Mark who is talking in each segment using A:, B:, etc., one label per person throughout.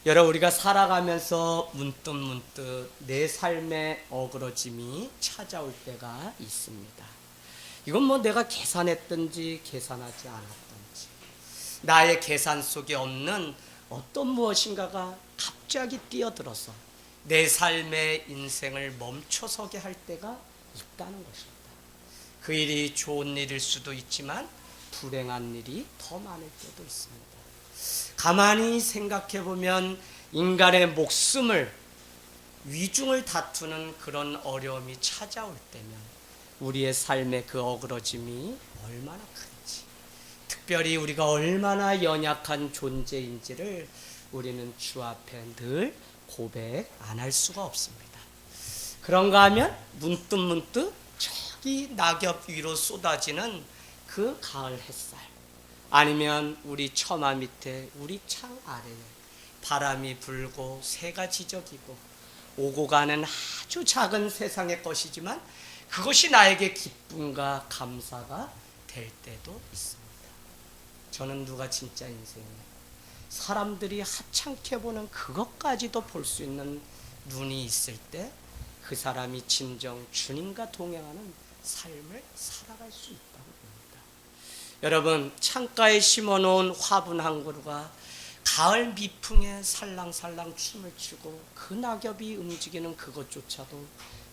A: 여러분, 우리가 살아가면서 문득문득 내 삶의 어그러짐이 찾아올 때가 있습니다. 이건 뭐 내가 계산했든지 계산하지 않았든지 나의 계산 속에 없는 어떤 무엇인가가 갑자기 뛰어들어서 내 삶의 인생을 멈춰서게 할 때가 있다는 것입니다. 그 일이 좋은 일일 수도 있지만 불행한 일이 더 많을 때도 있습니다. 가만히 생각해 보면 인간의 목숨을 위중을 다투는 그런 어려움이 찾아올 때면 우리의 삶의 그 어그러짐이 얼마나 큰지, 특별히 우리가 얼마나 연약한 존재인지를 우리는 주 앞에 늘 고백 안 할 수가 없습니다. 그런가 하면 문득문득 저기 낙엽 위로 쏟아지는 그 가을 햇살, 아니면 우리 처마 밑에 우리 창 아래에 바람이 불고 새가 지저귀고 오고 가는 아주 작은 세상의 것이지만 그것이 나에게 기쁨과 감사가 될 때도 있습니다. 저는 누가 진짜 인생에 사람들이 하찮게 보는 그것까지도 볼 수 있는 눈이 있을 때 그 사람이 진정 주님과 동행하는 삶을 살아갈 수 있다고 봅니다. 여러분, 창가에 심어놓은 화분 한 그루가 가을 미풍에 살랑살랑 춤을 추고 그 낙엽이 움직이는 그것조차도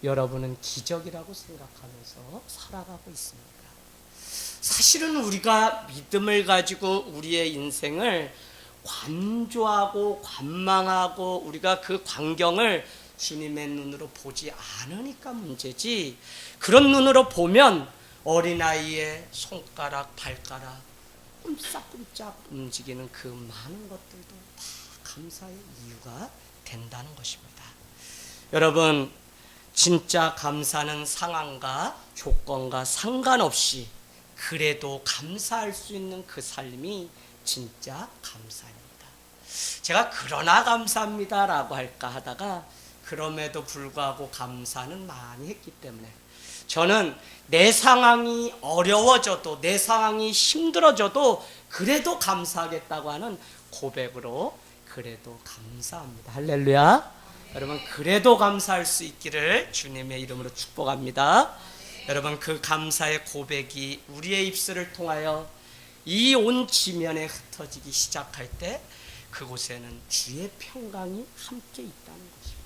A: 여러분은 기적이라고 생각하면서 살아가고 있습니다. 사실은 우리가 믿음을 가지고 우리의 인생을 관조하고 관망하고 우리가 그 광경을 주님의 눈으로 보지 않으니까 문제지, 그런 눈으로 보면 어린아이의 손가락, 발가락 꼼짝꼼짝 움직이는 그 많은 것들도 다 감사의 이유가 된다는 것입니다. 여러분, 진짜 감사는 상황과 조건과 상관없이 그래도 감사할 수 있는 그 삶이 진짜 감사입니다. 제가 그러나 감사합니다 라고 할까 하다가 그럼에도 불구하고 감사는 많이 했기 때문에 저는 내 상황이 어려워져도 내 상황이 힘들어져도 그래도 감사하겠다고 하는 고백으로 그래도 감사합니다. 할렐루야. 여러분, 그래도 감사할 수 있기를 주님의 이름으로 축복합니다. 여러분, 그 감사의 고백이 우리의 입술을 통하여 이 온 지면에 흩어지기 시작할 때 그곳에는 주의 평강이 함께 있다는 것입니다.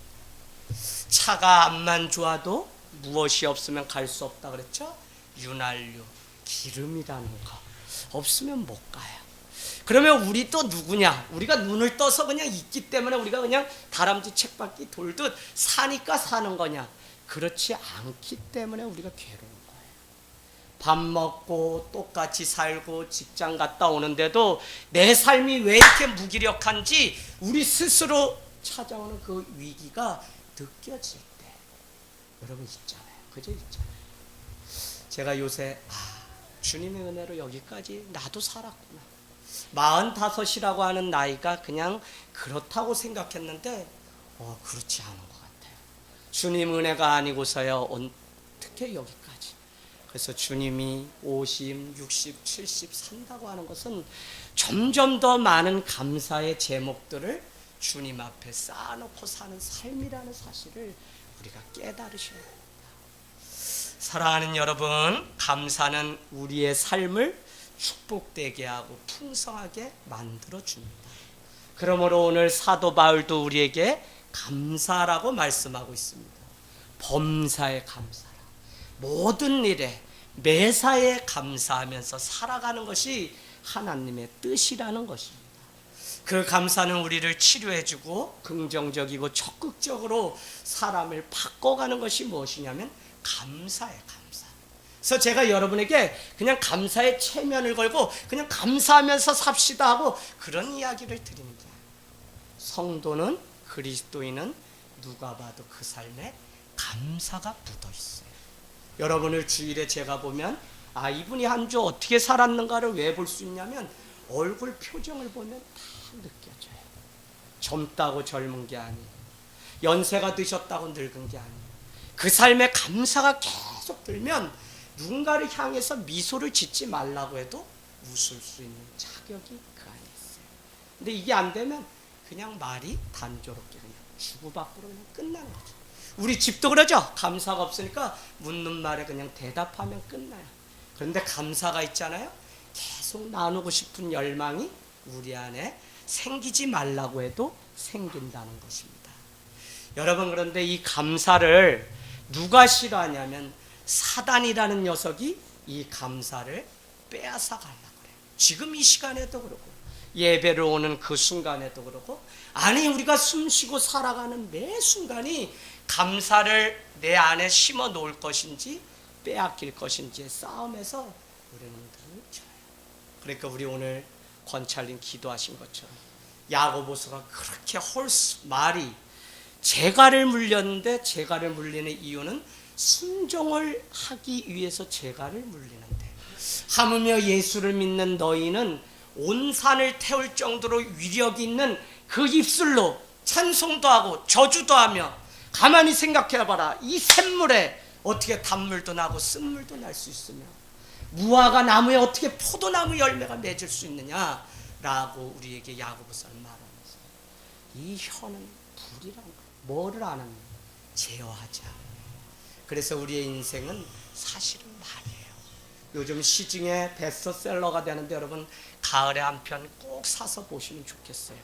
A: 차가 앞만 좋아도 무엇이 없으면 갈 수 없다 그랬죠? 윤활유, 기름이라는 거 없으면 못 가요. 그러면 우리 또 누구냐? 우리가 눈을 떠서 그냥 있기 때문에 우리가 그냥 다람쥐 쳇바퀴 돌듯 사니까 사는 거냐? 그렇지 않기 때문에 우리가 괴로운 거예요. 밥 먹고 똑같이 살고 직장 갔다 오는데도 내 삶이 왜 이렇게 무기력한지 우리 스스로 찾아오는 그 위기가 느껴질 때 여러분 있잖아요. 그저 있잖아요. 제가 요새 주님의 은혜로 여기까지 나도 살았구나. 45이라고 하는 나이가 그냥 그렇다고 생각했는데 그렇지 않은 것 같아요. 주님 은혜가 아니고서야 어떻게 여기까지. 그래서 주님이 50, 60, 70 산다고 하는 것은 점점 더 많은 감사의 제목들을 주님 앞에 쌓아놓고 사는 삶이라는 사실을 우리가 깨달으셔야 합니다. 사랑하는 여러분, 감사는 우리의 삶을 축복되게 하고 풍성하게 만들어줍니다. 그러므로 오늘 사도 바울도 우리에게 감사라고 말씀하고 있습니다. 범사에 감사라. 모든 일에 매사에 감사하면서 살아가는 것이 하나님의 뜻이라는 것입니다. 그 감사는 우리를 치료해주고 긍정적이고 적극적으로 사람을 바꿔가는 것이 무엇이냐면 감사예요. 감사. 그래서 제가 여러분에게 그냥 감사의 체면을 걸고 그냥 감사하면서 삽시다 하고 그런 이야기를 드립니다. 성도는, 그리스도인은 누가 봐도 그 삶에 감사가 묻어 있어요. 여러분을 주일에 제가 보면 이분이 한 주 어떻게 살았는가를 왜 볼 수 있냐면 얼굴 표정을 보면 다 느껴져요. 젊다고 젊은 게 아니에요. 연세가 드셨다고 늙은 게 아니에요. 그 삶에 감사가 계속 들면 누군가를 향해서 미소를 짓지 말라고 해도 웃을 수 있는 자격이 그 안에 있어요. 근데 이게 안 되면 그냥 말이 단조롭게 그냥 주고받고로 그냥 끝나는 거죠. 우리 집도 그러죠. 감사가 없으니까 묻는 말에 그냥 대답하면 끝나요. 그런데 감사가 있잖아요. 계속 나누고 싶은 열망이 우리 안에 생기지 말라고 해도 생긴다는 것입니다. 여러분, 그런데 이 감사를 누가 싫어하냐면 사단이라는 녀석이 이 감사를 빼앗아 가려고 그래요. 지금 이 시간에도 그러고 예배를 오는 그 순간에도 그러고, 아니 우리가 숨쉬고 살아가는 매 순간이 감사를 내 안에 심어 놓을 것인지 빼앗길 것인지의 싸움에서 우리는 늘 져요. 그러니까 우리 오늘 권찰님 기도하신 것처럼 야고보서가 그렇게 말이 재갈을 물렸는데, 재갈을 물리는 이유는 순종을 하기 위해서 재갈을 물리는데, 하물며 예수를 믿는 너희는 온 산을 태울 정도로 위력 있는 그 입술로 찬송도 하고 저주도 하며, 가만히 생각해봐라. 이 샘물에 어떻게 단물도 나고 쓴물도 날 수 있으며, 무화과 나무에 어떻게 포도나무 열매가 맺을 수 있느냐라고 우리에게 야고보서는 말하면서, 이 혀는 불이라는 거, 뭐를 안 합니까? 제어하지 않아요. 그래서 우리의 인생은 사실은 말이에요. 요즘 시중에 베스트셀러가 되는데, 여러분 가을에 한 편 꼭 사서 보시면 좋겠어요.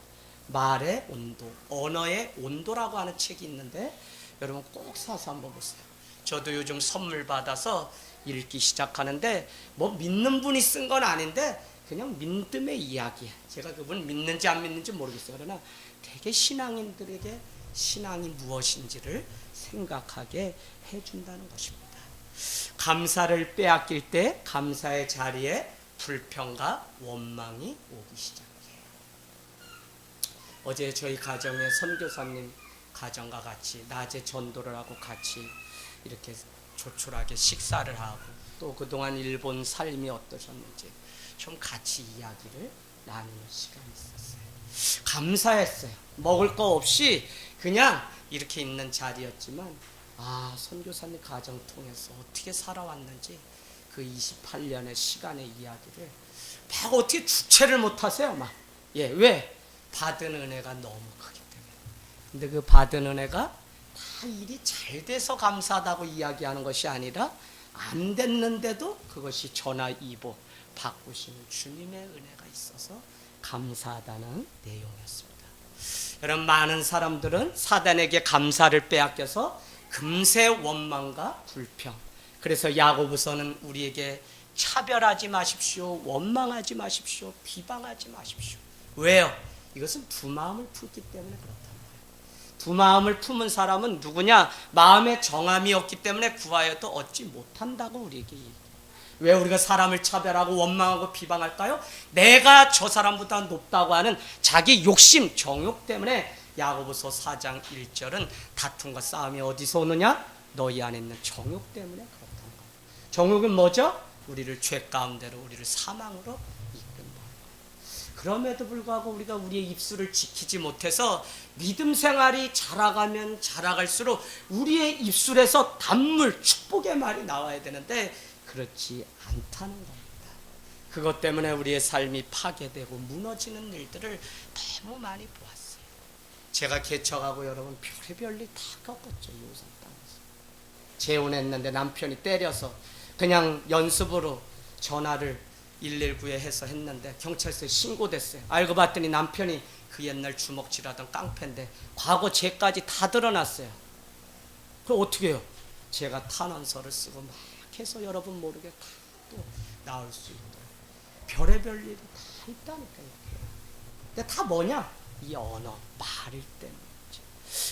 A: 말의 온도, 언어의 온도라고 하는 책이 있는데 여러분 꼭 사서 한번 보세요. 저도 요즘 선물 받아서 읽기 시작하는데, 뭐 믿는 분이 쓴 건 아닌데 그냥 믿음의 이야기야. 제가 그분 믿는지 안 믿는지 모르겠어요. 그러나 되게 신앙인들에게 신앙이 무엇인지를 생각하게 해준다는 것입니다. 감사를 빼앗길 때 감사의 자리에 불평과 원망이 오기 시작해요. 어제 저희 가정에 선교사님 가정과 같이 낮에 전도를 하고 같이 이렇게 조촐하게 식사를 하고, 또 그동안 일본 삶이 어떠셨는지 좀 같이 이야기를 나누는 시간이 있었어요. 감사했어요. 먹을 거 없이 그냥 이렇게 있는 자리였지만, 선교사님 가정 통해서 어떻게 살아왔는지 그 28년의 시간의 이야기를 막 어떻게 주체를 못하세요. 왜? 받은 은혜가 너무 크기 때문에. 근데 그 받은 은혜가 다 일이 잘 돼서 감사하다고 이야기하는 것이 아니라, 안 됐는데도 그것이 전화이보 바꾸시는 주님의 은혜가 있어서 감사하다는 내용이었습니다. 여러분, 많은 사람들은 사단에게 감사를 빼앗겨서 금세 원망과 불평, 그래서 야고보서는 우리에게 차별하지 마십시오, 원망하지 마십시오, 비방하지 마십시오. 왜요? 이것은 두 마음을 품기 때문에 그렇다는 거예요. 두 마음을 품은 사람은 누구냐? 마음의 정함이 없기 때문에 구하여도 얻지 못한다고 우리에게 얘기해요. 왜 우리가 사람을 차별하고 원망하고 비방할까요? 내가 저 사람보다 높다고 하는 자기 욕심, 정욕 때문에. 야고보서 4장 1절은 다툼과 싸움이 어디서 오느냐? 너희 안에 있는 정욕 때문에 그렇다는 거예요. 정욕은 뭐죠? 우리를 죄 가운데로, 우리를 사망으로 이끈다는 거예요. 그럼에도 불구하고 우리가 우리의 입술을 지키지 못해서 믿음 생활이 자라가면 자라갈수록 우리의 입술에서 단물, 축복의 말이 나와야 되는데 그렇지 않다는 겁니다. 그것 때문에 우리의 삶이 파괴되고 무너지는 일들을 너무 많이 보았어요. 제가 개척하고 여러분 별의별 일 다 겪었죠. 요산 땅에서 재혼했는데 남편이 때려서 그냥 연습으로 전화를 119에 해서 했는데 경찰서에 신고됐어요. 알고 봤더니 남편이 그 옛날 주먹질하던 깡패인데 과거 죄까지 다 드러났어요. 그럼 어떻게 해요? 제가 탄원서를 쓰고 막 해서 여러분 모르게 다 또 나올 수 있도록 별의별 일이 다 있다니까요. 근데 다 뭐냐? 이 언어, 말일 때문이죠.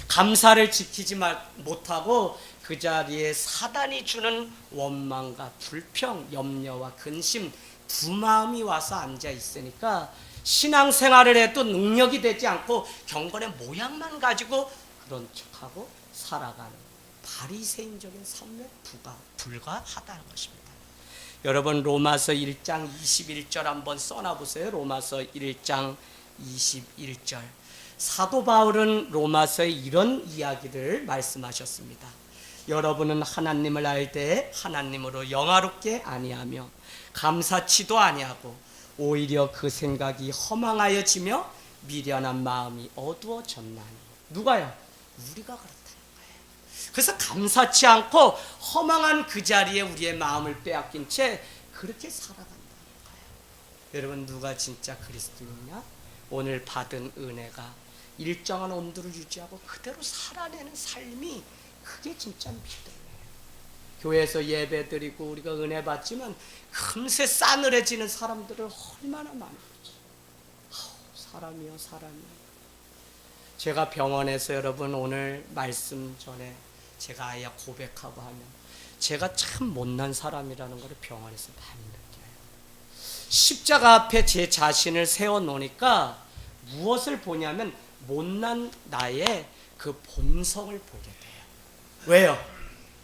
A: 감사를 지키지 못하고 그 자리에 사단이 주는 원망과 불평, 염려와 근심, 두 마음이 와서 앉아 있으니까 신앙생활을 해도 능력이 되지 않고 경건의 모양만 가지고 그런 척하고 살아가는 바리새인적인 삶에 불과하다는 것입니다. 여러분 로마서 1장 21절 한번 써놔보세요. 로마서 1장 21절. 사도 바울은 로마서에 이런 이야기를 말씀하셨습니다. 여러분은 하나님을 알되 하나님으로 영화롭게 아니하며 감사치도 아니하고 오히려 그 생각이 허망하여지며 미련한 마음이 어두워졌나니. 누가요? 우리가 그렇다는 거예요. 그래서 감사치 않고 허망한 그 자리에 우리의 마음을 빼앗긴 채 그렇게 살아간다는 거예요. 여러분, 누가 진짜 그리스도인이냐? 오늘 받은 은혜가 일정한 온도를 유지하고 그대로 살아내는 삶이, 그게 진짜 믿음이에요. 교회에서 예배드리고 우리가 은혜 받지만 금세 싸늘해지는 사람들을 얼마나 많은지. 사람이요, 사람이요. 제가 병원에서 여러분 오늘 말씀 전에 제가 아예 고백하고 하면 제가 참 못난 사람이라는 걸 병원에서 많이 느껴요. 십자가 앞에 제 자신을 세워놓으니까 무엇을 보냐면 못난 나의 그 본성을 보게 돼요. 왜요?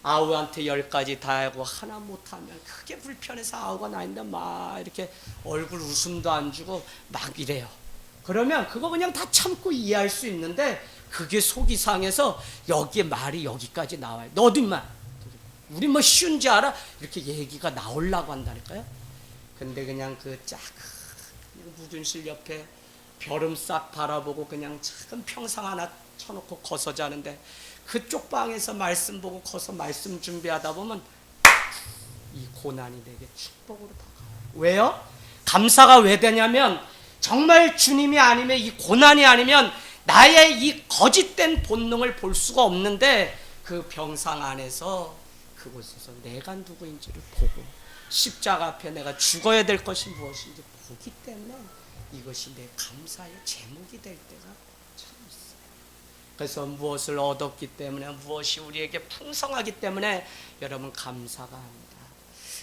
A: 아우한테 10가지 다 하고 하나 못하면 그게 불편해서 아우가 나인데 막 이렇게 얼굴 웃음도 안 주고 막 이래요. 그러면 그거 그냥 다 참고 이해할 수 있는데 그게 속이 상해서 여기에 말이 여기까지 나와요. 너도 임마 우리 뭐 쉬운지 알아? 이렇게 얘기가 나오려고 한다니까요. 근데 그냥 그 작은 무균실 옆에 별음 싹 바라보고 그냥 작은 평상 하나 쳐놓고 거서 자는데 그쪽 방에서 말씀 보고 거서 말씀 준비하다 보면 이 고난이 내게 축복으로 다가와요. 왜요? 감사가 왜 되냐면 정말 주님이 아니면, 이 고난이 아니면 나의 이 거짓된 본능을 볼 수가 없는데 그 병상 안에서 그곳에서 내가 누구인지를 보고 십자가 앞에 내가 죽어야 될 것이 무엇인지 보기 때문에 이것이 내 감사의 제목이 될 때가 참 있어요. 그래서 무엇을 얻었기 때문에, 무엇이 우리에게 풍성하기 때문에 여러분 감사가 합니다.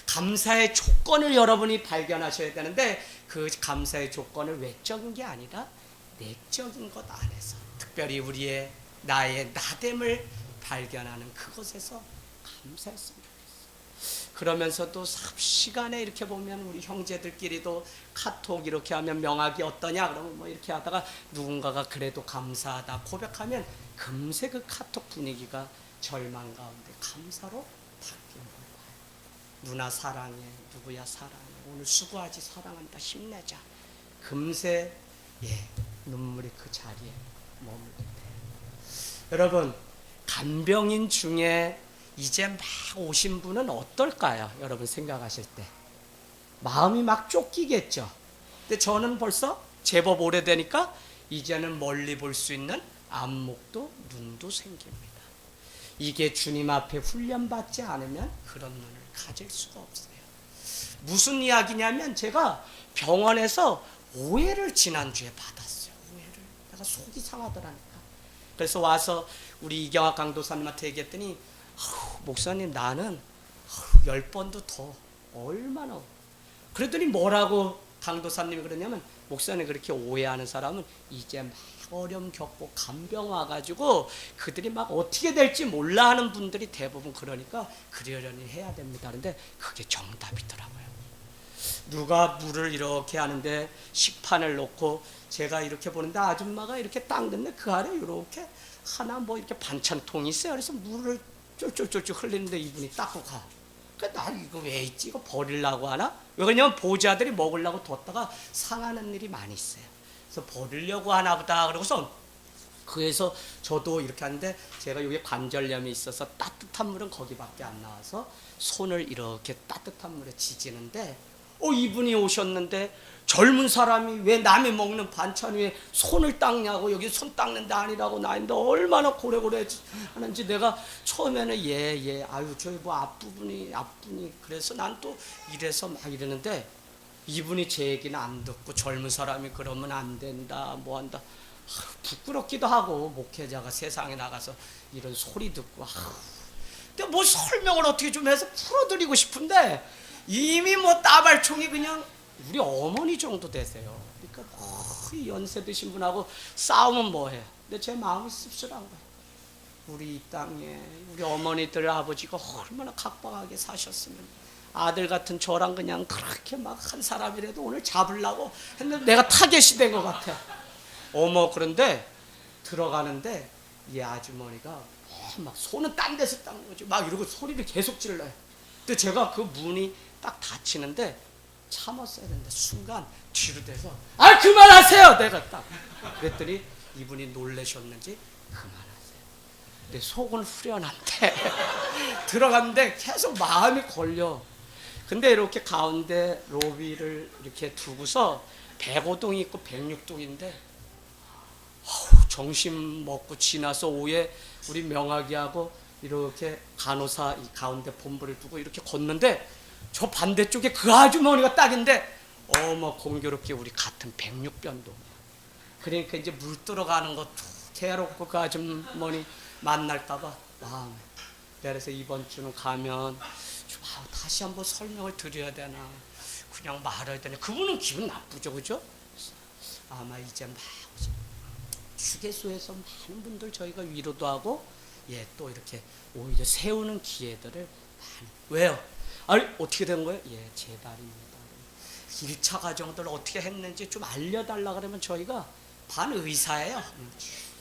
A: 감사의 조건을 여러분이 발견하셔야 되는데 그 감사의 조건을 외적인 게 아니라 내적인 것 안에서, 특별히 우리의 나의 나됨을 발견하는 그곳에서 감사했으면 좋겠어요. 그러면서도 삽시간에 이렇게 보면 우리 형제들끼리도 카톡 이렇게 하면 명학이 어떠냐 그러면 뭐 이렇게 하다가 누군가가 그래도 감사하다 고백하면 금세 그 카톡 분위기가 절망 가운데 감사로 바뀌는 거예요. 누나 사랑해, 누구야 사랑해, 오늘 수고하지, 사랑한다, 힘내자. 금세 눈물이 그 자리에 머물게 돼요. 여러분, 간병인 중에 이제 막 오신 분은 어떨까요? 여러분 생각하실 때 마음이 막 쫓기겠죠. 근데 저는 벌써 제법 오래되니까 이제는 멀리 볼 수 있는 안목도 눈도 생깁니다. 이게 주님 앞에 훈련받지 않으면 그런 눈을 가질 수가 없어요. 무슨 이야기냐면 제가 병원에서 오해를 지난주에 받았어요. 오해를. 내가 속이 상하더라니까. 그래서 와서 우리 이경학 강도사님한테 얘기했더니 목사님 나는 10번도 더 얼마나. 그랬더니 뭐라고 강도사님이 그러냐면 목사님 그렇게 오해하는 사람은 이제 막 어려움 겪고 간병 와가지고 그들이 막 어떻게 될지 몰라 하는 분들이 대부분 그러니까 그러려니 해야 됩니다. 그런데 그게 정답이더라고요. 누가 물을 이렇게 하는데 식판을 놓고 제가 이렇게 보는데 아줌마가 이렇게 닦는데 그 아래 이렇게 하나 뭐 이렇게 반찬통이 있어요. 그래서 물을 쫄쫄쫄쫄 흘리는데 이분이 닦고 가. 그러니까 나 이거 왜 있지? 이거 버리려고 하나? 왜 그러냐면 보호자들이 먹으려고 뒀다가 상하는 일이 많이 있어요. 그래서 버리려고 하나 보다. 그러고서 그래서 저도 이렇게 하는데 제가 여기 관절염이 있어서 따뜻한 물은 거기밖에 안 나와서 손을 이렇게 따뜻한 물에 지지는데 이분이 오셨는데 젊은 사람이 왜 남이 먹는 반찬 위에 손을 닦냐고, 여기 손 닦는 데 아니라고 나인데 얼마나 고래고래 하는지 내가 처음에는 아유 저희 뭐 앞부분이 그래서 난 또 이래서 막 이러는데 이분이 제 얘기는 안 듣고 젊은 사람이 그러면 안 된다 뭐 한다. 부끄럽기도 하고 목회자가 세상에 나가서 이런 소리 듣고 근데 뭐 설명을 어떻게 좀 해서 풀어드리고 싶은데 이미 뭐 따발총이 그냥 우리 어머니 정도 되세요. 그러니까 거의 연세 드신 분하고 싸우면 뭐해. 근데 제 마음이 씁쓸한 거예요. 우리 이 땅에 우리 어머니들 아버지가 얼마나 각박하게 사셨으면 아들 같은 저랑 그냥 그렇게 막 한 사람이라도 오늘 잡으려고 했는데 내가 타겟이 된 것 같아. 그런데 들어가는데 이 아주머니가 막 손은 딴 데서 닦는 거지 막 이러고 소리를 계속 질러요. 근데 제가 그 문이 딱 닫히는데 참았어야 되는데 순간 뒤로 돼서 아 그만하세요 내가 딱 그랬더니 이분이 놀라셨는지 그만하세요. 내 속은 후련한데 들어갔는데 계속 마음이 걸려. 근데 이렇게 가운데 로비를 이렇게 두고서 105동이 있고 106동인데 점심 먹고 지나서 오후에 우리 명학이하고 이렇게 간호사 이 가운데 본부를 두고 이렇게 걷는데 저 반대쪽에 그 아주머니가 딱인데 어머 공교롭게 우리 같은 106변동. 그러니까 이제 물 들어가는 것도 괴롭고 그 아주머니 만날까봐 마음에. 그래서 이번 주는 가면 다시 한번 설명을 드려야 되나 그냥 말해야 되나. 그분은 기분 나쁘죠, 그죠? 아마 이제 막 휴게소에서 많은 분들 저희가 위로도 하고 또 이렇게 오히려 세우는 기회들을 많이. 왜요? 아니 어떻게 된 거예요? 제발입니다. 1차 과정들 어떻게 했는지 좀 알려달라 그러면 저희가 반의사예요.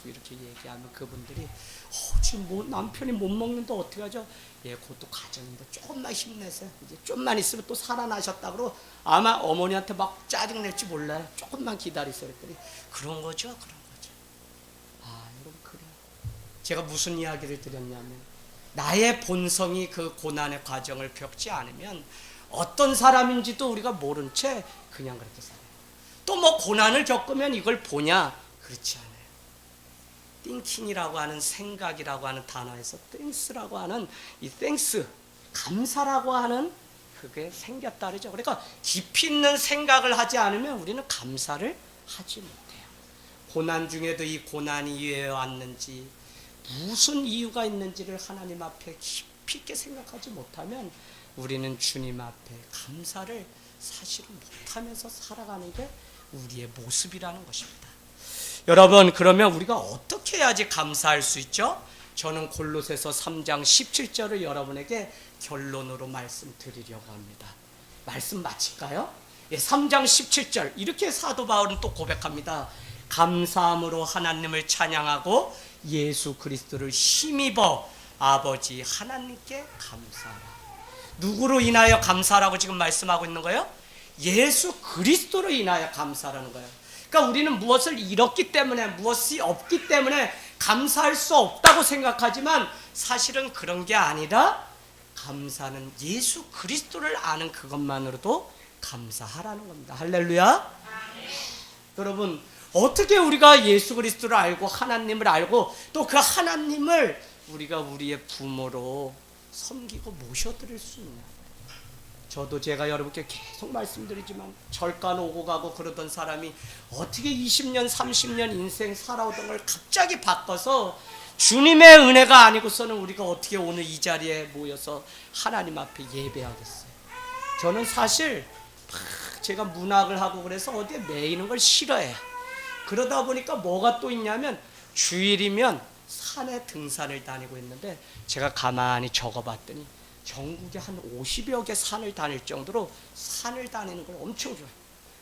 A: 이렇게 얘기하면 그분들이 지금 뭐 남편이 못 먹는데 어떻게 하죠? 그것도 과정인데 조금만 힘내세요. 이제 좀만 있으면 또 살아나셨다 그러고 아마 어머니한테 막 짜증낼지 몰라요. 조금만 기다리세요. 그랬더니 그런 거죠. 여러분 그래요. 제가 무슨 이야기를 드렸냐면 나의 본성이 그 고난의 과정을 겪지 않으면 어떤 사람인지도 우리가 모른 채 그냥 그렇게 살아요. 또 뭐 고난을 겪으면 이걸 보냐? 그렇지 않아요. 띵킹이라고 하는 생각이라고 하는 단어에서 땡스라고 하는 이 땡스 감사라고 하는 그게 생겼다 그러죠. 그러니까 깊이 있는 생각을 하지 않으면 우리는 감사를 하지 못해요. 고난 중에도 이 고난이 왜 왔는지 무슨 이유가 있는지를 하나님 앞에 깊이 있게 생각하지 못하면 우리는 주님 앞에 감사를 사실은 못하면서 살아가는 게 우리의 모습이라는 것입니다. 여러분 그러면 우리가 어떻게 해야지 감사할 수 있죠? 저는 골로새서 3장 17절을 여러분에게 결론으로 말씀드리려고 합니다. 말씀 마칠까요? 3장 17절 이렇게 사도 바울은 또 고백합니다. 감사함으로 하나님을 찬양하고 예수 그리스도를 힘입어 아버지 하나님께 감사하라. 누구로 인하여 감사라고 지금 말씀하고 있는 거예요? 예수 그리스도로 인하여 감사라는 거예요. 그러니까 우리는 무엇을 잃었기 때문에 무엇이 없기 때문에 감사할 수 없다고 생각하지만 사실은 그런 게 아니라 감사는 예수 그리스도를 아는 그것만으로도 감사하라는 겁니다. 할렐루야. 여러분 어떻게 우리가 예수 그리스도를 알고 하나님을 알고 또 그 하나님을 우리가 우리의 부모로 섬기고 모셔드릴 수 있냐. 저도 제가 여러분께 계속 말씀드리지만 절간 오고 가고 그러던 사람이 어떻게 20년 30년 인생 살아오던 걸 갑자기 바꿔서 주님의 은혜가 아니고서는 우리가 어떻게 오늘 이 자리에 모여서 하나님 앞에 예배하겠어요. 저는 사실 제가 문학을 하고 그래서 어디에 매이는 걸 싫어해요. 그러다 보니까 뭐가 또 있냐면 주일이면 산에 등산을 다니고 있는데 제가 가만히 적어봤더니 전국에 한 50여 개 산을 다닐 정도로 산을 다니는 걸 엄청 좋아해요.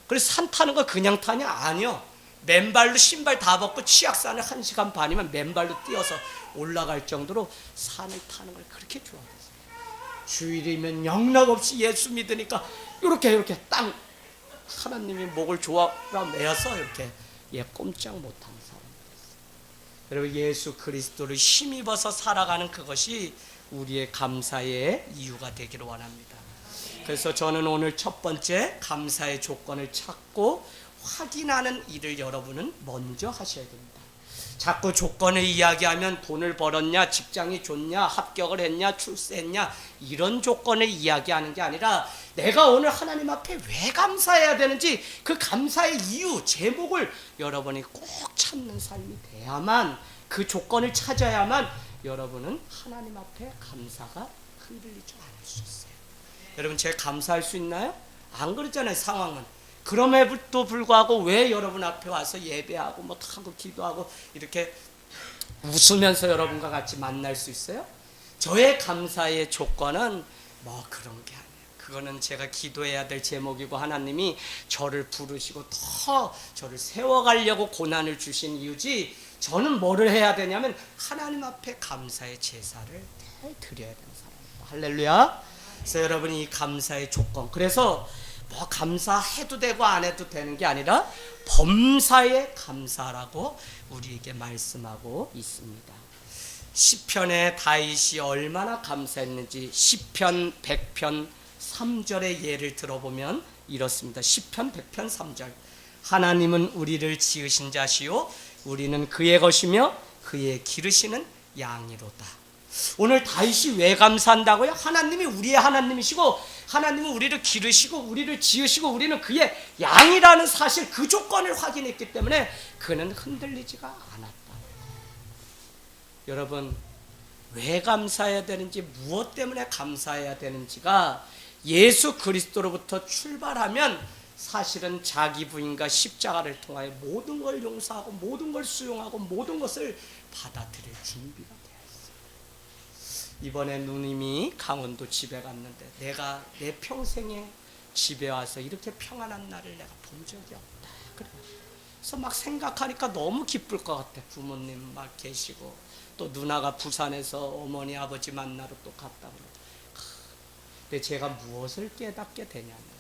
A: 그래서 산 타는 거 그냥 타냐? 아니요. 맨발로 신발 다 벗고 치악산을 1시간 반이면 맨발로 뛰어서 올라갈 정도로 산을 타는 걸 그렇게 좋아했어요. 주일이면 영락없이 예수 믿으니까 이렇게 딱 하나님이 목을 조아라 매어서 이렇게 꼼짝 못하는 사람이 됐어요. 여러분 예수 그리스도를 힘입어서 살아가는 그것이 우리의 감사의 이유가 되기를 원합니다. 그래서 저는 오늘 첫 번째 감사의 조건을 찾고 확인하는 일을 여러분은 먼저 하셔야 됩니다. 자꾸 조건을 이야기하면 돈을 벌었냐, 직장이 좋냐, 합격을 했냐, 출세했냐 이런 조건을 이야기하는 게 아니라 내가 오늘 하나님 앞에 왜 감사해야 되는지 그 감사의 이유, 제목을 여러분이 꼭 찾는 삶이 돼야만 그 조건을 찾아야만 여러분은 하나님 앞에 감사가 흔들리지 않을 수 있어요. 여러분 제가 감사할 수 있나요? 안 그렇잖아요. 상황은. 그럼에도 불구하고 왜 여러분 앞에 와서 예배하고 뭐 하고 기도하고 이렇게 웃으면서 여러분과 같이 만날 수 있어요? 저의 감사의 조건은 뭐 그런 게 아니에요. 그거는 제가 기도해야 될 제목이고 하나님이 저를 부르시고 더 저를 세워가려고 고난을 주신 이유지 저는 뭐를 해야 되냐면 하나님 앞에 감사의 제사를 드려야 되는 사람입니다. 할렐루야. 그래서 여러분이 이 감사의 조건 그래서 뭐 감사해도 되고 안 해도 되는 게 아니라 범사에 감사라고 우리에게 말씀하고 있습니다. 시편에 다윗이 얼마나 감사했는지 시편 100편 3절의 예를 들어보면 이렇습니다. 시편 100편 3절. 하나님은 우리를 지으신 자시요 우리는 그의 것이며 그의 기르시는 양이로다. 오늘 다윗이 왜 감사한다고요? 하나님이 우리의 하나님이시고 하나님은 우리를 기르시고 우리를 지으시고 우리는 그의 양이라는 사실, 그 조건을 확인했기 때문에 그는 흔들리지가 않았다. 여러분, 왜 감사해야 되는지, 무엇 때문에 감사해야 되는지가 예수 그리스도로부터 출발하면 사실은 자기 부인과 십자가를 통하여 모든 걸 용서하고 모든 걸 수용하고 모든 것을 받아들일 준비가 되어 있어요. 이번에 누님이 강원도 집에 갔는데 내가 내 평생에 집에 와서 이렇게 평안한 날을 내가 본 적이 없다. 그래서 막 생각하니까 너무 기쁠 것 같아. 부모님 막 계시고 또 누나가 부산에서 어머니 아버지 만나러 또 갔다 그러고. 근데 제가 무엇을 깨닫게 되냐면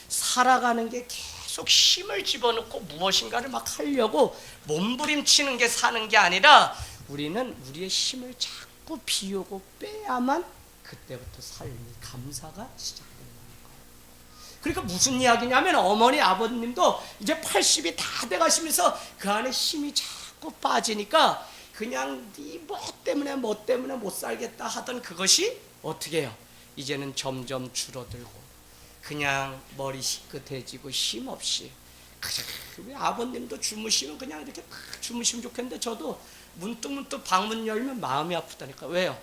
A: 살아가는 게 계속 힘을 집어넣고 무엇인가를 막 하려고 몸부림치는 게 사는 게 아니라 우리는 우리의 힘을 자꾸 비우고 빼야만 그때부터 삶이, 감사가 시작된다는 거예요. 그러니까 무슨 이야기냐면 어머니 아버님도 이제 80이 다 돼가시면서 그 안에 힘이 자꾸 빠지니까 그냥 네 뭐 때문에 못 살겠다 하던 그것이 어떻게 해요? 이제는 점점 줄어들고 그냥 머리 희끗해지고 힘없이. 아버님도 주무시면 그냥 이렇게 딱 주무시면 좋겠는데 저도 문득 방문 열면 마음이 아프다니까. 왜요?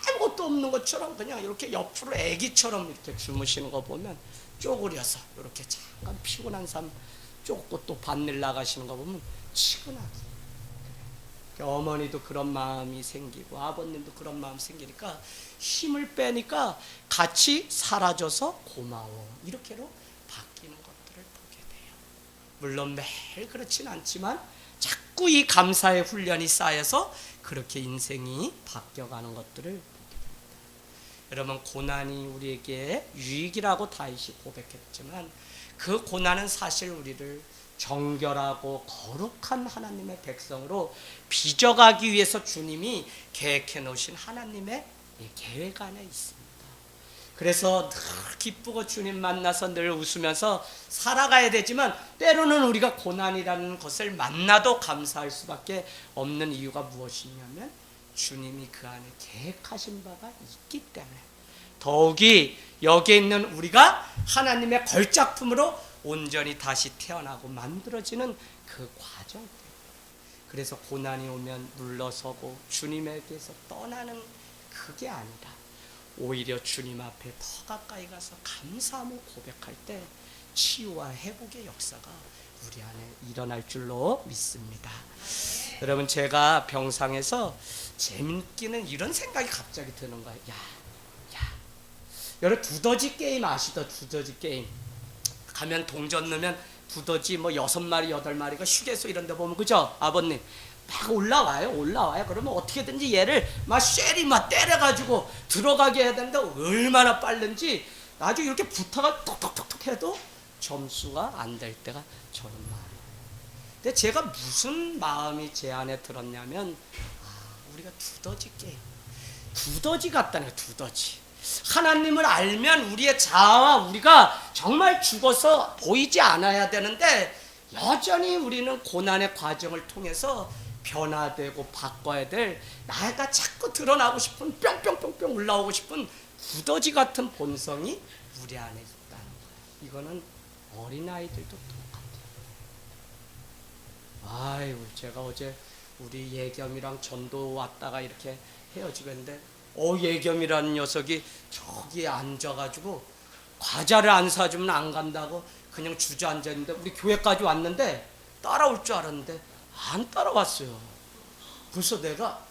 A: 아무것도 없는 것처럼 그냥 이렇게 옆으로 애기처럼 이렇게 주무시는 거 보면 쪼그려서 이렇게 잠깐 피곤한 삶 쫓고 또 밭일 나가시는 거 보면 치근하게. 어머니도 그런 마음이 생기고 아버님도 그런 마음 생기니까 힘을 빼니까 같이 사라져서 고마워, 이렇게로 바뀌는 것들을 보게 돼요. 물론 매일 그렇진 않지만 자꾸 이 감사의 훈련이 쌓여서 그렇게 인생이 바뀌어가는 것들을 보게 됩니다. 여러분, 고난이 우리에게 유익이라고 다윗이 고백했지만 그 고난은 사실 우리를 정결하고 거룩한 하나님의 백성으로 빚어가기 위해서 주님이 계획해 놓으신 하나님의 계획 안에 있습니다. 그래서 늘 기쁘고 주님 만나서 늘 웃으면서 살아가야 되지만 때로는 우리가 고난이라는 것을 만나도 감사할 수밖에 없는 이유가 무엇이냐면 주님이 그 안에 계획하신 바가 있기 때문에, 더욱이 여기에 있는 우리가 하나님의 걸작품으로 온전히 다시 태어나고 만들어지는 그 과정 때문에. 그래서 고난이 오면 물러서고 주님에게서 떠나는 그게 아니라 오히려 주님 앞에 더 가까이 가서 감사함을 고백할 때 치유와 회복의 역사가 우리 안에 일어날 줄로 믿습니다. 여러분, 제가 병상에서 재밌기는 이런 생각이 갑자기 드는 거예요. 여러분, 두더지 게임 아시죠? 두더지 게임 가면 동전 넣으면 두더지 뭐 6마리 8마리가 휴게소 이런 데 보면, 그죠? 아버님 막 올라와요. 그러면 어떻게든지 얘를 막 쉐리 막 때려가지고 들어가게 해야 되는데 얼마나 빠른지 나중에 이렇게 붙어가 톡톡톡톡 해도 점수가 안 될 때가 저는 많아요. 근데 제가 무슨 마음이 제 안에 들었냐면 우리가 두더지 게임, 두더지 같다는 거예요. 두더지. 하나님을 알면 우리의 자아와 우리가 정말 죽어서 보이지 않아야 되는데 여전히 우리는 고난의 과정을 통해서 변화되고 바꿔야 될, 나가 자꾸 드러나고 싶은, 뿅뿅뿅뿅 올라오고 싶은 두더지 같은 본성이 우리 안에 있다는 거예요. 이거는 어린아이들도 똑같아요. 아이고, 제가 어제 우리 예겸이랑 전도 왔다가 이렇게 헤어지고 했는데 예겸이라는 녀석이 저기 앉아가지고 과자를 안 사주면 안 간다고 그냥 주저앉아있는데 우리 교회까지 왔는데 따라올 줄 알았는데 안 따라왔어요. 그래서 내가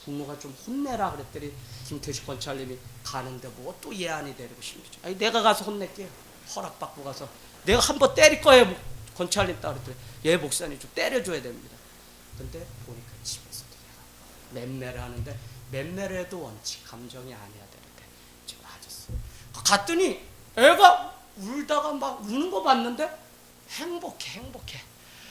A: 부모가 좀 혼내라 그랬더니 김태식 권찰님이 가는데 뭐 또 예안이 데리고 싶죠. 아니, 내가 가서 혼낼게요. 허락받고 가서 내가 한번 때릴 거예요. 권찰님 따라 그랬더니 목사님 좀 때려줘야 됩니다. 근데 보니까 집에서도 내가 맴매를 하는데 맴매를 해도 원칙 감정이 아니어야 되는데 지금 맞았어. 갔더니 애가 울다가 막 우는 거 봤는데 행복해.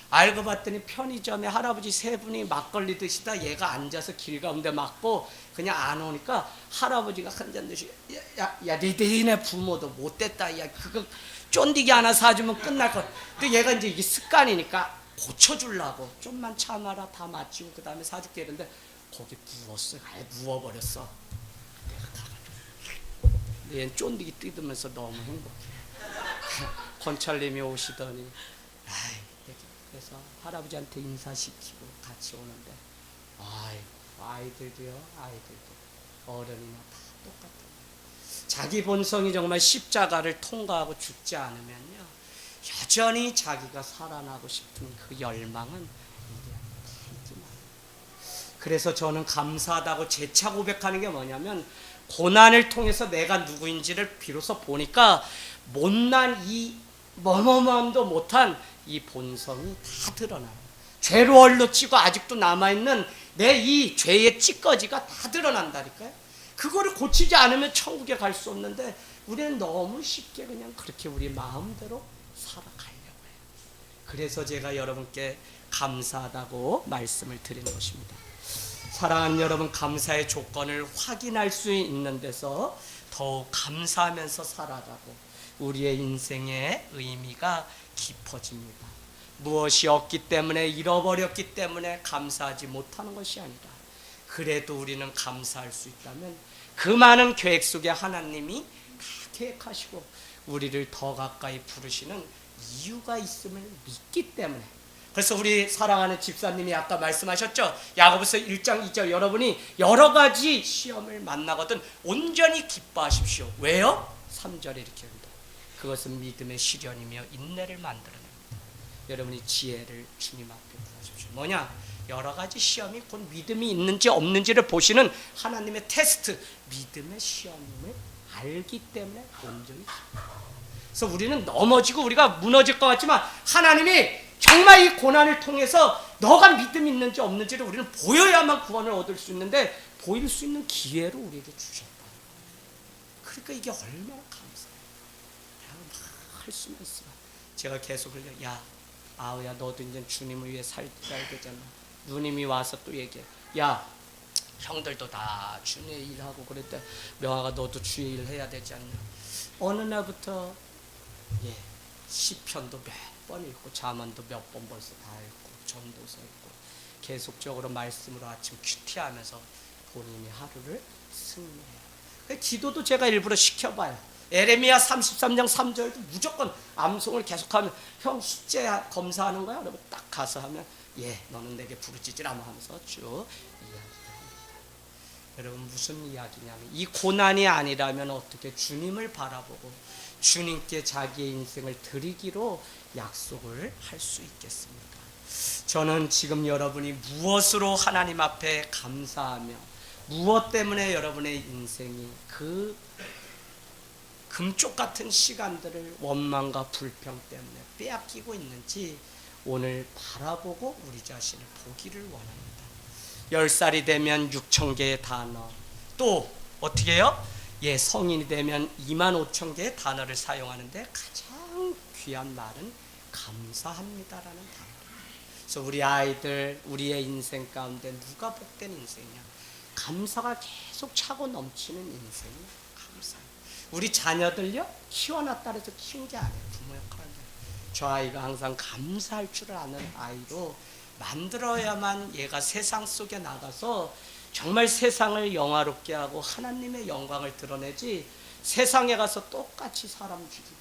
A: 알고 봤더니 편의점에 할아버지 세 분이 막걸리 드시다 얘가 앉아서 길 가운데 맞고 그냥 안 오니까 할아버지가 한 잔 드시고 야 니네 부모도 못됐다. 야 그거 쫀디기 하나 사주면 끝날 거. 근데 얘가 이제 이게 습관이니까 고쳐주려고 좀만 참아라 다 마치고 그 다음에 사줄게 이랬는데 거기 부었어. 아예 부어버렸어. 근데 얘는 쫀디기 뜯으면서 너무 행복해. 권찰님이 오시더니 그래서 할아버지한테 인사시키고 같이 오는데 아이들도요. 어른이나 다 똑같아요. 자기 본성이 정말 십자가를 통과하고 죽지 않으면요 여전히 자기가 살아나고 싶은 그 열망은 그래서 저는 감사하다고 재차 고백하는 게 뭐냐면 고난을 통해서 내가 누구인지를 비로소 보니까 못난 이 뭐뭐만도 못한 이 본성이 다 드러나요. 죄로 얼룩지고 아직도 남아있는 내 이 죄의 찌꺼기가 다 드러난다니까요. 그거를 고치지 않으면 천국에 갈 수 없는데 우리는 너무 쉽게 그냥 그렇게 우리 마음대로 살아가려고 해요. 그래서 제가 여러분께 감사하다고 말씀을 드리는 것입니다. 사랑하는 여러분, 감사의 조건을 확인할 수 있는 데서 더욱 감사하면서 살아가고 우리의 인생의 의미가 깊어집니다. 무엇이 없기 때문에 잃어버렸기 때문에 감사하지 못하는 것이 아니라 그래도 우리는 감사할 수 있다면 그 많은 계획 속에 하나님이 다 계획하시고 우리를 더 가까이 부르시는 이유가 있음을 믿기 때문에 그래서 우리 사랑하는 집사님이 아까 말씀하셨죠. 야고보서 1장 2절 여러분이 여러 가지 시험을 만나거든 온전히 기뻐하십시오. 왜요? 3절에 이렇게 합니다. 그것은 믿음의 시련이며 인내를 만들어냅니다. 여러분이 지혜를 주님 앞에 구하십시오. 뭐냐? 여러 가지 시험이 곧 믿음이 있는지 없는지를 보시는 하나님의 테스트, 믿음의 시험임을 알기 때문에 온전히 기뻐요. 그래서 우리는 넘어지고 우리가 무너질 것 같지만 하나님이 정말 이 고난을 통해서 너가 믿음이 있는지 없는지를 우리는 보여야만 구원을 얻을 수 있는데 보일 수 있는 기회를 우리에게 주셨다. 그러니까 이게 얼마나 감사해요. 할 수만 있으면 제가 계속 야 아우야 너도 이제 주님을 위해 살야 되잖아. 누님이 와서 또 얘기해. 야 형들도 다 주의 일하고 그랬대. 명아가 너도 주의 일 해야 되지 않냐. 어느 날부터 시편도 몇 번 읽고 자문도 몇 번 벌써 다 읽고 전도서 읽고 계속적으로 말씀으로 아침 큐티하면서 본인이 하루를 승리해요. 기도도 제가 일부러 시켜봐요. 에레미야 33장 3절도 무조건 암송을 계속하면 형 숙제 검사하는 거야? 그러면 딱 가서 하면 너는 내게 부르짖으라 하면서 쭉 이야기합니다. 여러분 무슨 이야기냐면 이 고난이 아니라면 어떻게 주님을 바라보고 주님께 자기의 인생을 드리기로 약속을 할 수 있겠습니까? 저는 지금 여러분이 무엇으로 하나님 앞에 감사하며 무엇 때문에 여러분의 인생이 그 금쪽 같은 시간들을 원망과 불평 때문에 빼앗기고 있는지 오늘 바라보고 우리 자신을 보기를 원합니다. 10살이 되면 6,000개의 단어, 또 어떻게 해요? 성인이 되면 25,000개의 단어를 사용하는데 가장 귀한 말은 감사합니다라는 단어입니다. 그래서 우리 아이들, 우리의 인생 가운데 누가 복된 인생이냐? 감사가 계속 차고 넘치는 인생이 감사해요. 우리 자녀들요? 키워놨다 해서 키운 게 아니에요. 부모 역할인데 저 아이가 항상 감사할 줄 아는 아이로 만들어야만 얘가 세상 속에 나가서 정말 세상을 영화롭게 하고 하나님의 영광을 드러내지 세상에 가서 똑같이 사람 죽이고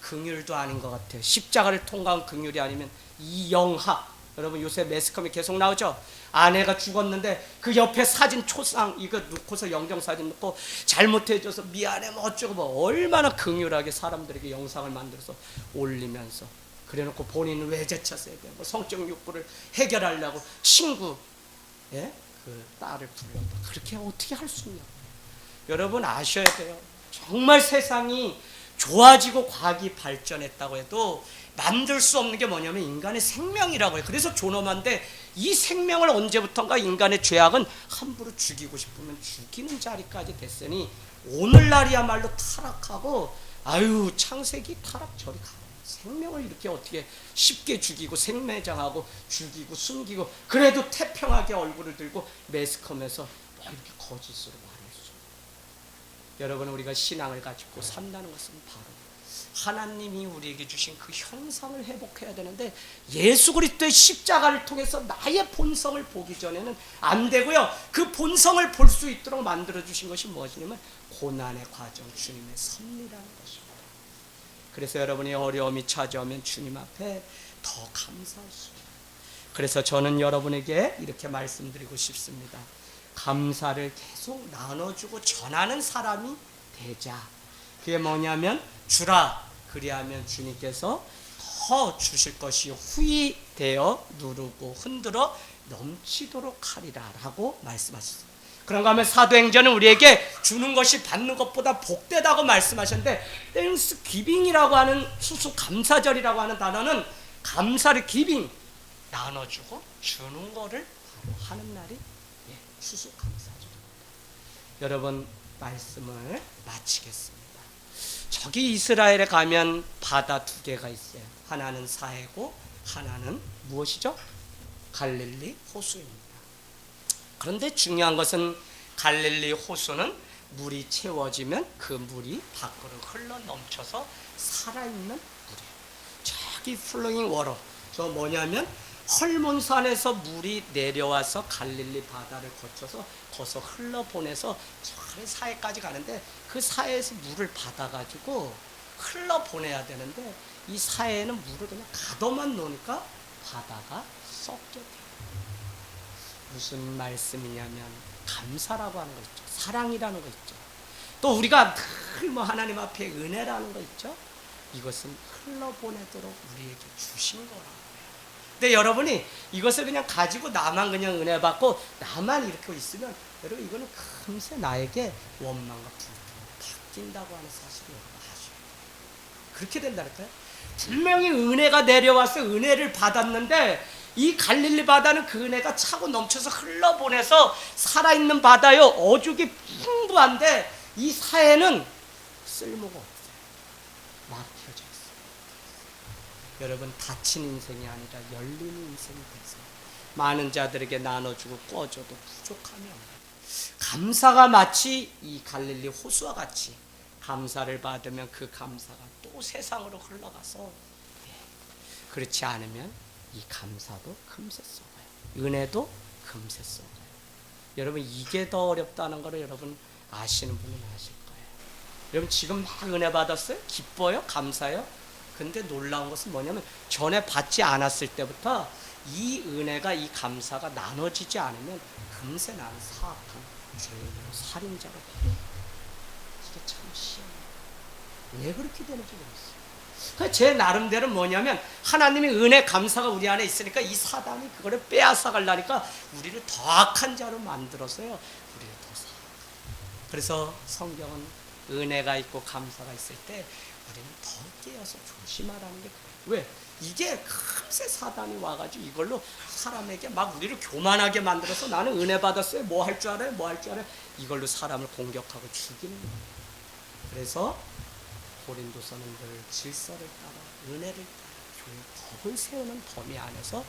A: 긍휼도 아닌 것 같아요. 십자가를 통과한 긍휼이 아니면 이영학, 여러분 요새 매스컴에 계속 나오죠. 아내가 죽었는데 그 옆에 사진 초상 이거 놓고서 영정사진 놓고 잘못해줘서 미안해 뭐 어쩌고 뭐 얼마나 긍휼하게 사람들에게 영상을 만들어서 올리면서 그래놓고 본인은 외제차 세대 뭐 성적 욕구를 해결하려고 친구 그 딸을 불렀다. 그렇게 어떻게 할 수 있냐? 여러분 아셔야 돼요. 정말 세상이 좋아지고 과학이 발전했다고 해도 만들 수 없는 게 뭐냐면 인간의 생명이라고 해요. 그래서 존엄한데 이 생명을 언제부턴가 인간의 죄악은 함부로 죽이고 싶으면 죽이는 자리까지 됐으니 오늘날이야말로 타락하고 아유, 창세기 타락저리 가. 생명을 이렇게 어떻게 쉽게 죽이고 생매장하고 죽이고 숨기고, 그래도 태평하게 얼굴을 들고 매스컴에서 뭐 이렇게 거짓으로 말할 수. 여러분, 우리가 신앙을 가지고 산다는 것은 바로 하나님이 우리에게 주신 그 형상을 회복해야 되는데, 예수 그리스도의 십자가를 통해서 나의 본성을 보기 전에는 안 되고요. 그 본성을 볼 수 있도록 만들어 주신 것이 무엇이냐면 고난의 과정, 주님의 섭리라는 것입니다. 그래서 여러분이 어려움이 찾아오면 주님 앞에 더 감사할 수 있어요. 그래서 저는 여러분에게 이렇게 말씀드리고 싶습니다. 감사를 계속 나눠주고 전하는 사람이 되자. 그게 뭐냐면 주라. 그리하면 주님께서 더 주실 것이 후히 되어 누르고 흔들어 넘치도록 하리라 라고 말씀하셨어요. 그런가 하면 사도행전은 우리에게 주는 것이 받는 것보다 복되다고 말씀하셨는데, 땡스 기빙이라고 하는, 수수 감사절이라고 하는 단어는 감사를 기빙, 나눠주고 주는 거를 바로 하는 날이 수수 감사절입니다. 여러분, 말씀을 마치겠습니다. 저기 이스라엘에 가면 바다 두 개가 있어요. 하나는 사해고 하나는 무엇이죠? 갈릴리 호수입니다. 그런데 중요한 것은 갈릴리 호수는 물이 채워지면 그 물이 밖으로 흘러 넘쳐서 살아있는 물이에요. 저기 플로잉 워터, 저 뭐냐면 헐몬산에서 물이 내려와서 갈릴리 바다를 거쳐서 거기서 흘러보내서 저 사해까지 가는데, 그 사해에서 물을 받아가지고 흘러보내야 되는데, 이 사해에는 물을 그냥 가둬만 놓으니까 바다가 썩게 돼요. 무슨 말씀이냐면 감사라고 하는 거 있죠. 사랑이라는 거 있죠. 또 우리가 늘 뭐 하나님 앞에 은혜라는 거 있죠. 이것은 흘러보내도록 우리에게 주신 거라고. 근데 여러분이 이것을 그냥 가지고 나만 그냥 은혜 받고 나만 이렇게 있으면, 여러분 이거는 금세 나에게 원망과 불평으로 바뀐다고 하는 사실을 여러분 아셔야 돼요. 그렇게 된다니까요. 분명히 은혜가 내려와서 은혜를 받았는데, 이 갈릴리 바다는 그 은혜가 차고 넘쳐서 흘러보내서 살아있는 바다요, 어죽이 풍부한데 이 사해는 쓸모가 없어요. 막혀져 있어요. 여러분, 닫힌 인생이 아니라 열린 인생이 되세요. 많은 자들에게 나눠주고 꺼줘도 부족하면, 감사가 마치 이 갈릴리 호수와 같이 감사를 받으면 그 감사가 또 세상으로 흘러가서, 그렇지 않으면 이 감사도 금세 썩어요. 은혜도 금세 썩어요. 여러분, 이게 더 어렵다는 것을 여러분 아시는 분은 아실 거예요. 여러분, 지금 막 은혜 받았어요? 기뻐요? 감사해요? 근데 놀라운 것은 뭐냐면, 전에 받지 않았을 때부터 이 은혜가, 이 감사가 나눠지지 않으면 금세 나는 사악한 죄인으로 살인자로 돼요. 이게 참 시험이에요. 왜 그렇게 되는지 모르겠어요. 제 나름대로 뭐냐면, 하나님의 은혜 감사가 우리 안에 있으니까 이 사단이 그거를 빼앗아 가려니까 우리를 더 악한 자로 만들어서요, 우리를 더 사. 그래서 성경은 은혜가 있고 감사가 있을 때 우리는 더 깨어서 조심하라는 게 그래요. 왜? 이게 금세 사단이 와가지고 이걸로 사람에게 막 우리를 교만하게 만들어서, 나는 은혜 받았어요, 뭐 할 줄 알아요, 뭐 할 줄 알아요, 이걸로 사람을 공격하고 죽이는 거예요. 그래서 고린도서는 늘 질서를 따라, 은혜를 따라 교회 덕을 세우는 범위 안에서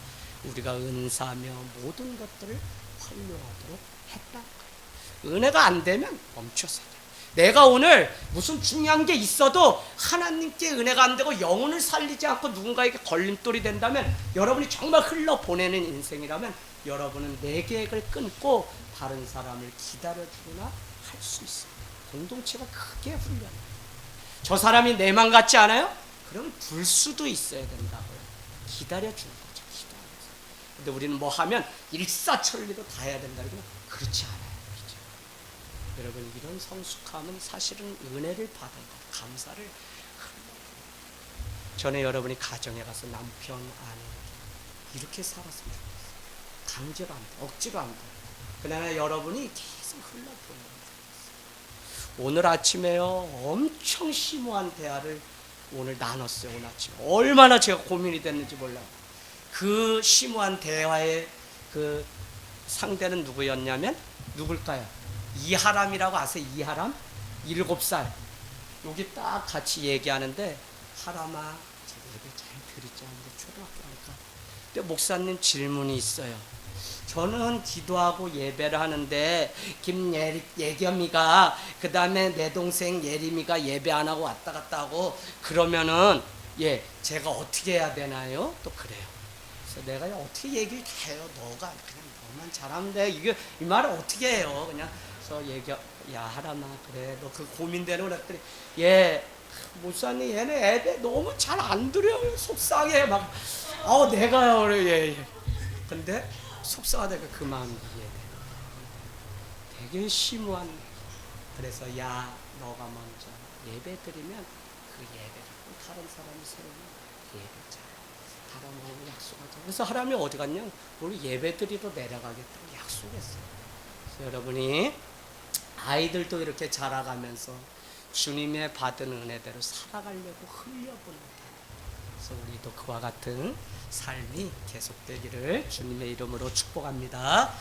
A: 우리가 은사며 모든 것들을 활용하도록 했다. 은혜가 안 되면 멈춰서야 돼요. 내가 오늘 무슨 중요한 게 있어도 하나님께 은혜가 안 되고 영혼을 살리지 않고 누군가에게 걸림돌이 된다면, 여러분이 정말 흘러보내는 인생이라면 여러분은 내 계획을 끊고 다른 사람을 기다려주거나 할 수 있어요. 공동체가 크게 훈련해요. 저 사람이 내 맘 같지 않아요? 그럼 둘 수도 있어야 된다고요. 기다려주는 거죠. 기다려서. 근데 우리는 뭐 하면 일사천리로 다 해야 된다 그러면 그렇지 않아요. 그렇죠? 여러분, 이런 성숙함은 사실은 은혜를 받은 것, 감사를. 전에 여러분이 가정에 가서 남편, 아내 이렇게 살았으면 좋겠어요. 강제로 안 돼, 억지로 안 돼. 그러나 여러분이 계속 흘러보내요. 오늘 아침에요, 엄청 심오한 대화를 오늘 나눴어요. 오늘 아침에 얼마나 제가 고민이 됐는지 몰라요. 그 심오한 대화의 그 상대는 누구였냐면, 누굴까요? 이하람이라고 아세요? 이하람? 7살. 여기 딱 같이 얘기하는데 하람아 제가 예배 잘 드리지 않는데 초등학교니까. 근데 목사님 질문이 있어요. 저는 기도하고 예배를 하는데 김예겸이가 그 다음에 내 동생 예림이가 예배 안 하고 왔다 갔다 하고 그러면은 예 제가 어떻게 해야 되나요? 또 그래요. 그래서 내가 어떻게 얘기를 다 해요. 너가 그냥 너만 잘하면 돼. 이게 이 말을 어떻게 해요? 그냥 그래서 야 하람아 그래 너 그 고민대로 그랬더니 예 목사님 얘네 예배 너무 잘 안 드려요. 속상해 막 내가요 그래 예. 근데 속상하다가 그 마음이 이해돼. 되게 심오한. 그래서 야 너가 먼저 예배 드리면 그 예배를 꼭 다른 사람이 세우면 예배 잘 다른 약속하자. 그래서 하람이 어디 갔냐? 우리 예배 드리러 내려가겠다고 약속했어요. 그래서 여러분이 아이들도 이렇게 자라가면서 주님의 받은 은혜대로 살아가려고 흘려보냅니다. 그래서 우리도 그와 같은 삶이 계속되기를 주님의 이름으로 축복합니다.